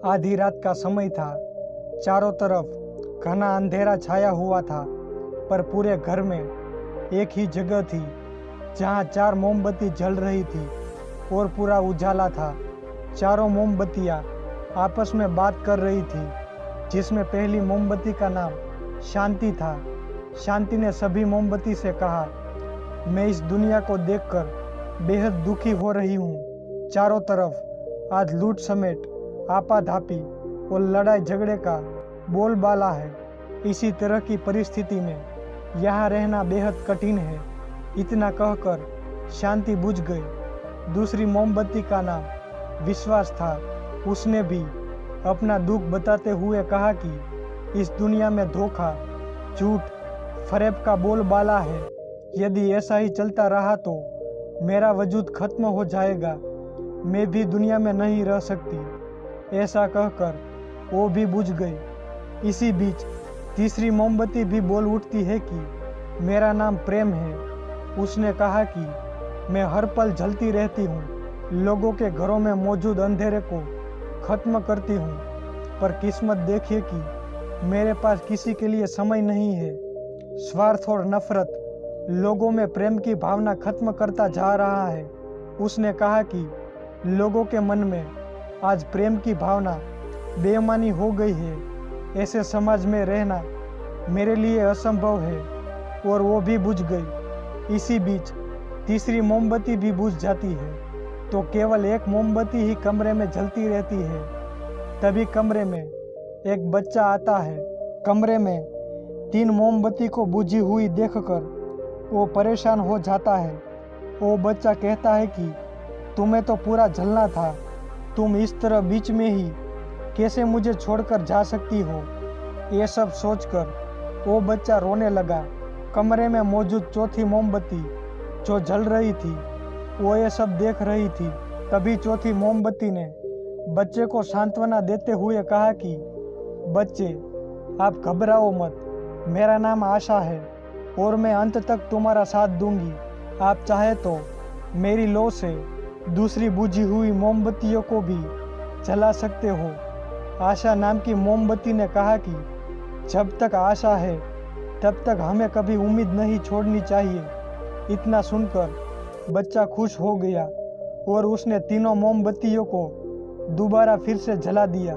आधी रात का समय था। चारों तरफ घना अंधेरा छाया हुआ था, पर पूरे घर में एक ही जगह थी जहां 4 मोमबत्ती जल रही थी और पूरा उजाला था। चारों मोमबत्तियां आपस में बात कर रही थी, जिसमें पहली मोमबत्ती का नाम शांति था। शांति ने सभी मोमबत्ती से कहा, मैं इस दुनिया को देखकर बेहद दुखी हो रही हूँ। चारों तरफ आज लूट समेट, आपाधापी और लड़ाई झगड़े का बोलबाला है। इसी तरह की परिस्थिति में यहाँ रहना बेहद कठिन है। इतना कहकर शांति बुझ गई। दूसरी मोमबत्ती का नाम विश्वास था। उसने भी अपना दुख बताते हुए कहा कि इस दुनिया में धोखा, झूठ, फरेब का बोलबाला है। यदि ऐसा ही चलता रहा तो मेरा वजूद खत्म हो जाएगा। मैं भी दुनिया में नहीं रह सकती। ऐसा कहकर वो भी बुझ गई। इसी बीच तीसरी मोमबत्ती भी बोल उठती है कि मेरा नाम प्रेम है। उसने कहा कि मैं हर पल जलती रहती हूँ, लोगों के घरों में मौजूद अंधेरे को खत्म करती हूँ, पर किस्मत देखिए कि मेरे पास किसी के लिए समय नहीं है। स्वार्थ और नफरत लोगों में प्रेम की भावना खत्म करता जा रहा है। उसने कहा कि लोगों के मन में आज प्रेम की भावना बेईमानी हो गई है। ऐसे समाज में रहना मेरे लिए असंभव है। और वो भी बुझ गई। इसी बीच तीसरी मोमबत्ती भी बुझ जाती है, तो केवल एक मोमबत्ती ही कमरे में जलती रहती है। तभी कमरे में एक बच्चा आता है। कमरे में 3 मोमबत्ती को बुझी हुई देखकर वो परेशान हो जाता है। वो बच्चा कहता है कि तुम्हें तो पूरा जलना था, तुम इस तरह बीच में ही कैसे मुझे छोड़कर जा सकती हो। ये सब सोचकर वो बच्चा रोने लगा। कमरे में मौजूद चौथी मोमबत्ती जो जल रही थी, वो ये सब देख रही थी। तभी चौथी मोमबत्ती ने बच्चे को सांत्वना देते हुए कहा कि बच्चे, आप घबराओ मत, मेरा नाम आशा है और मैं अंत तक तुम्हारा साथ दूंगी। आप चाहे तो मेरी लौ से दूसरी बुझी हुई मोमबत्तियों को भी जला सकते हो। आशा नाम की मोमबत्ती ने कहा कि जब तक आशा है तब तक हमें कभी उम्मीद नहीं छोड़नी चाहिए। इतना सुनकर बच्चा खुश हो गया और उसने तीनों मोमबत्तियों को दोबारा फिर से जला दिया।